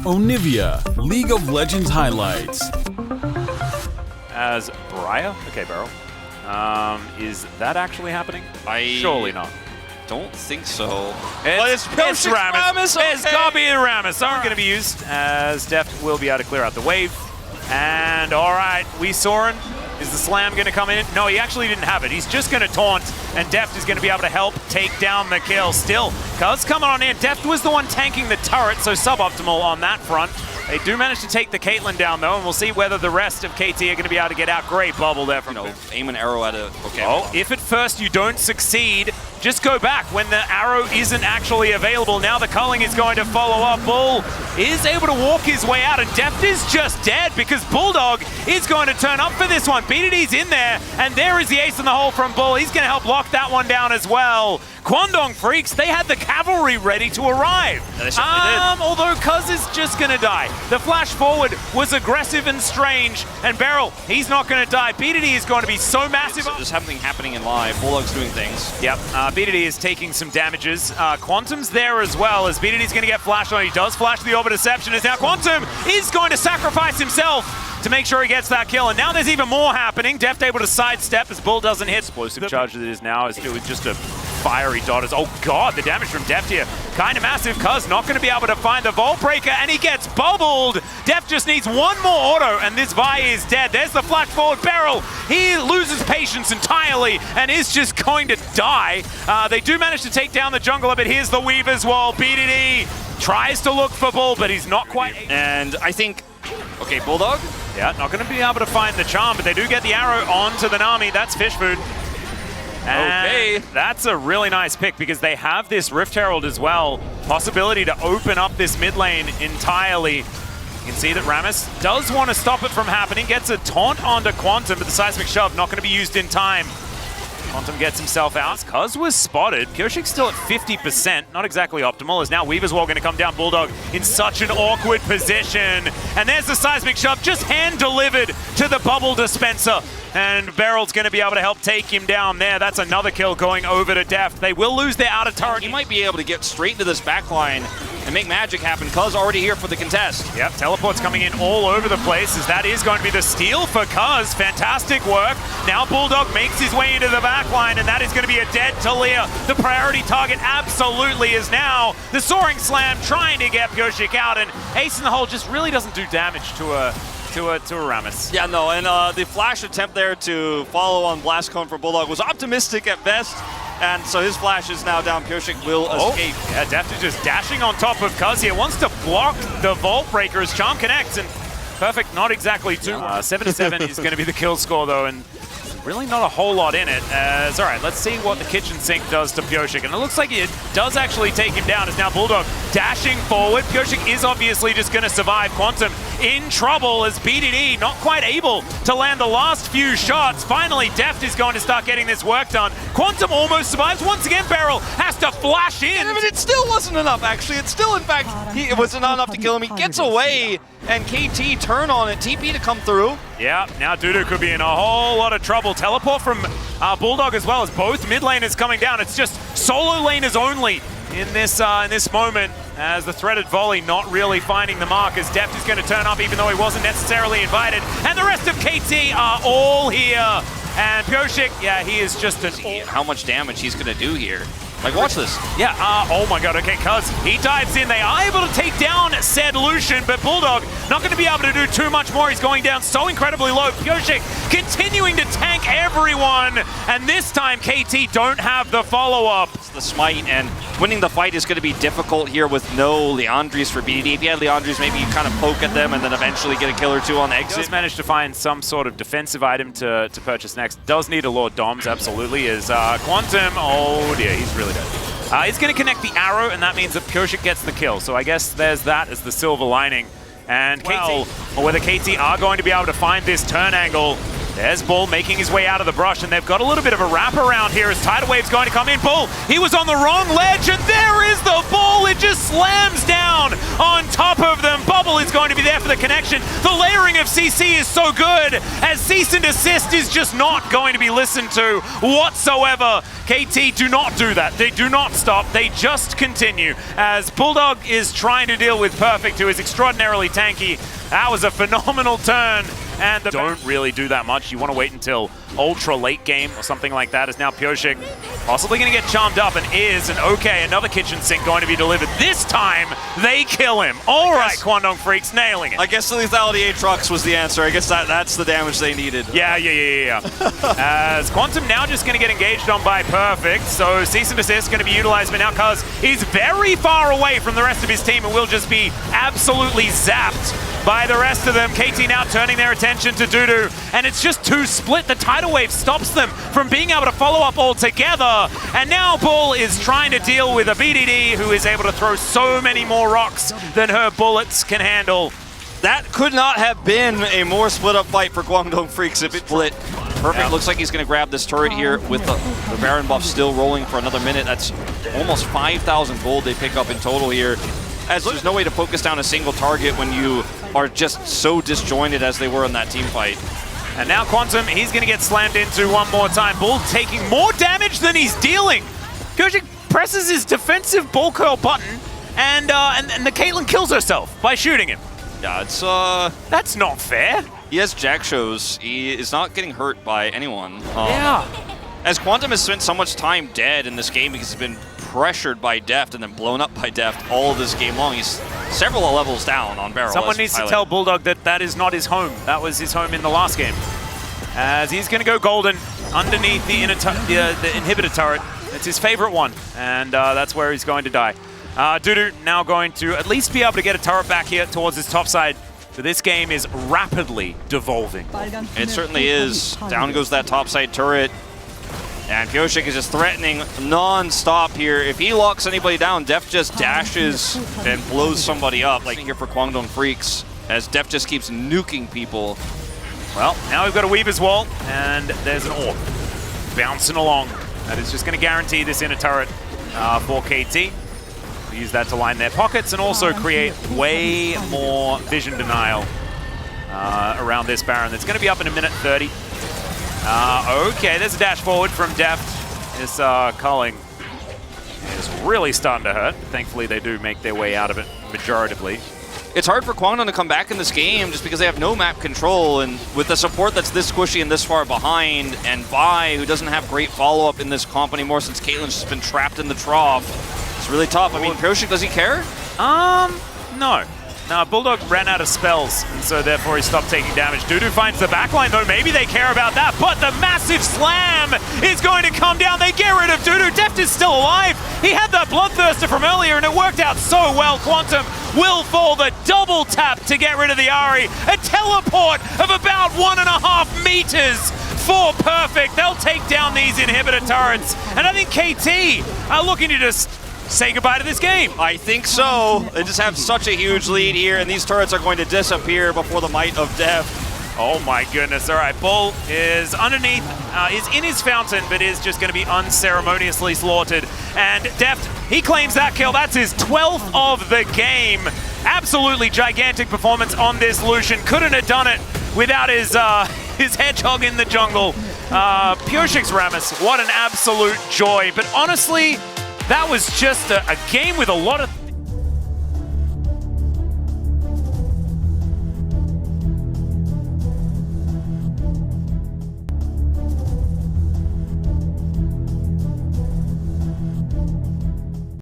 Onivia, League of Legends highlights. As Briar? Okay, Beryl. Is that actually happening? Surely not. Don't think so. It's Ramus. Okay. It's gotta be Ramus. Aren't going to be used as Deft will be able to clear out the wave. And all right, we saw him. Is the slam going to come in? No, he actually didn't have it. He's just going to taunt, and Deft is going to be able to help take down the kill. Still, Cuz coming on in. Deft was the one tanking the turret, so suboptimal on that front. They do manage to take the Caitlyn down, though, and we'll see whether the rest of KT are going to be able to get out. Great bubble there from aim an arrow at it. Okay. Oh, if at first you don't succeed, just go back when the arrow isn't actually available. Now the culling is going to follow up. Bull is able to walk his way out, and Deft is just dead because Bulldog is going to turn up for this one. BDD's in there, and there is the ace in the hole from Bull. He's going to help lock that one down as well. Kwangdong Freecs, they had the cavalry ready to arrive. They certainly did. Although Cuz is just going to die. The flash forward was aggressive and strange, and Beryl, he's not going to die. BDD is going to be so massive. Just happening in live. Bulldog's doing things. Yep, BDD is taking some damages. Quantum's there as well, as BDD's going to get flashed on. He does flash the Orb of Deception, as now Quantum is going to sacrifice himself to make sure he gets that kill, and now there's even more happening. Deft able to sidestep as Bull doesn't hit. Explosive charge that it is now is just a fiery dot. Oh god, the damage from Deft here, kind of massive. Cuz not going to be able to find the Vault Breaker, and he gets bubbled. Deft just needs one more auto, and this Vi is dead. There's the flash forward barrel. He loses patience entirely, and is just going to die. They do manage to take down the jungler, but here's the Weave as well. BDD tries to look for Bull, but he's not quite. And I think, okay, Bulldog? Yeah, not going to be able to find the charm, but they do get the arrow onto the Nami. That's fish food. And okay. That's a really nice pick because they have this Rift Herald as well. Possibility to open up this mid lane entirely. You can see that Ramus does want to stop it from happening. Gets a taunt onto Quantum, but the seismic shove not going to be used in time. Quantum gets himself out. Cuz was spotted. Kyoshik's still at 50%. Not exactly optimal, as now Weaver's Wall going to come down. Bulldog in such an awkward position. And there's the seismic shove, just hand-delivered to the bubble dispenser. And Beryl's going to be able to help take him down there. That's another kill going over to Deft. They will lose their outer turret. He might be able to get straight into this backline and make magic happen. Cuz already here for the contest. Yep, teleports coming in all over the place, as that is going to be the steal for Cuz. Fantastic work. Now Bulldog makes his way into the backline, and that is going to be a dead Talia. The priority target absolutely is now the Soaring Slam trying to get Kyoshik out, and Ace in the Hole just really doesn't do damage to a Ramus. Yeah, no, and the flash attempt there to follow on Blast Cone for Bulldog was optimistic at best, and so his flash is now down. Kyoshik will escape. Yeah, Deft is just dashing on top of Cuz here. Wants to block the Vault Breaker as Charm connects, and perfect, not exactly too. 7-7 is going to be the kill score, though, and really not a whole lot in it. All right, let's see what the kitchen sink does to Kyoshik. And it looks like it does actually take him down, as now Bulldog dashing forward. Kyoshik is obviously just going to survive. Quantum in trouble as BDD not quite able to land the last few shots. Finally, Deft is going to start getting this work done. Quantum almost survives. Once again, Beryl has to flash in. Yeah, but it still wasn't enough, actually. It's still, in fact, it was not enough to kill him. He gets away, and KT turn on it. TP to come through. Yeah, now Dudu could be in a whole lot of trouble. Teleport from Bulldog as well, as both mid laners coming down. It's just solo laners only in this moment, as the threaded volley not really finding the mark, as Deft is going to turn up even though he wasn't necessarily invited. And the rest of KT are all here. And Kyoshik, yeah, he is just how much damage he's going to do here. Like, watch this. Yeah, oh my god, okay, Cuz, he dives in. They are able to take down said Lucian, but Bulldog not going to be able to do too much more. He's going down so incredibly low. Kyoshik continuing to tank everyone, and this time KT don't have the follow-up. It's the smite, and winning the fight is going to be difficult here with no Leandries for BDD. If you had Leandries, maybe you kind of poke at them and then eventually get a kill or two on exit. Does manage to find some sort of defensive item to purchase next. Does need a Lord Doms, absolutely, is Quantum. Oh dear, he's really dead. He's going to connect the arrow, and that means that Kyoshik gets the kill. So I guess there's that as the silver lining. And KT, or whether KT are going to be able to find this turn angle. There's Bull making his way out of the brush, and they've got a little bit of a wrap around here as Tidal Wave's going to come in. Bull, he was on the wrong ledge, and there is the ball. It just slams down. down on top of them. Bubble is going to be there for the connection. The layering of CC is so good, as cease and desist is just not going to be listened to whatsoever. KT do not do that. They do not stop. They just continue, as Bulldog is trying to deal with Perfect, who is extraordinarily tanky. That was a phenomenal turn, and they don't really do that much. You want to wait until ultra late game or something like that, as now Pyoshik possibly going to get charmed up, and is, and okay, another kitchen sink going to be delivered. This time, they kill him. All right, Kwangdong Freecs nailing it. I guess the lethality Aatrox was the answer. I guess that's the damage they needed. Yeah. As Quantum now just going to get engaged on by Perfect, so cease and desist going to be utilized, but now Cuz is very far away from the rest of his team and will just be absolutely zapped by the rest of them. KT now turning their attention to Dudu, and it's just too split. The tidal wave stops them from being able to follow up altogether, and now Bull is trying to deal with a BDD who is able to throw so many more rocks than her bullets can handle. That could not have been a more split-up fight for Kwangdong Freecs if it split. Perfect looks like he's going to grab this turret here with the Baron buff still rolling for another minute. That's almost 5,000 gold they pick up in total here, as there's no way to focus down a single target when you are just so disjointed as they were in that team fight. And now Quantum, he's going to get slammed into one more time. Bull taking more damage than he's dealing. Pyoshik presses his defensive ball curl button, and the Caitlyn kills herself by shooting him. Yeah, it's That's not fair. he has Jack shows. He is not getting hurt by anyone. Yeah. As Quantum has spent so much time dead in this game because he's been pressured by Deft and then blown up by Deft all this game long. He's several levels down on Barrel. Someone needs to tell Bulldog that that is not his home. That was his home in the last game. As he's going to go golden underneath the inhibitor turret. It's his favorite one, and that's where he's going to die. Dudu now going to at least be able to get a turret back here towards his top side. But this game is rapidly devolving. It certainly is. Down goes that top side turret. And Pyoshik is just threatening non-stop here. If he locks anybody down, Def just dashes and blows somebody up. Like here for Kwangdong Freecs, as Def just keeps nuking people. Well, now we've got a Weaver's Wall, and there's an orb bouncing along. That is just going to guarantee this inner turret for KT. We'll use that to line their pockets and also create way more vision denial around this Baron. That's going to be up in a minute 30. Okay, there's a dash forward from Deft. This culling is really starting to hurt. Thankfully, they do make their way out of it majoritively. It's hard for Kwangdong to come back in this game just because they have no map control, and with the support that's this squishy and this far behind, and Vi, who doesn't have great follow-up in this comp anymore since Caitlyn's just been trapped in the trough, it's really tough. I mean, Pyoshik, does he care? No. No, Bulldog ran out of spells, and so therefore he stopped taking damage. Dudu finds the backline, though. Maybe they care about that, but the massive slam is going to come down. They get rid of Dudu. Deft is still alive. He had that Bloodthirster from earlier, and it worked out so well. Quantum will fall the double tap to get rid of the Ahri. A teleport of about 1.5 meters for Perfect. They'll take down these inhibitor turrets, and I think KT are looking to just say goodbye to this game. I think so. They just have such a huge lead here, and these turrets are going to disappear before the might of Deft. Oh my goodness. All right, Bull is underneath, is in his fountain, but is just going to be unceremoniously slaughtered. And Deft, he claims that kill. That's his 12th of the game. Absolutely gigantic performance on this Lucian. Couldn't have done it without his hedgehog in the jungle. Pyoshik's Rammus, what an absolute joy. But honestly, that was just a game with a lot of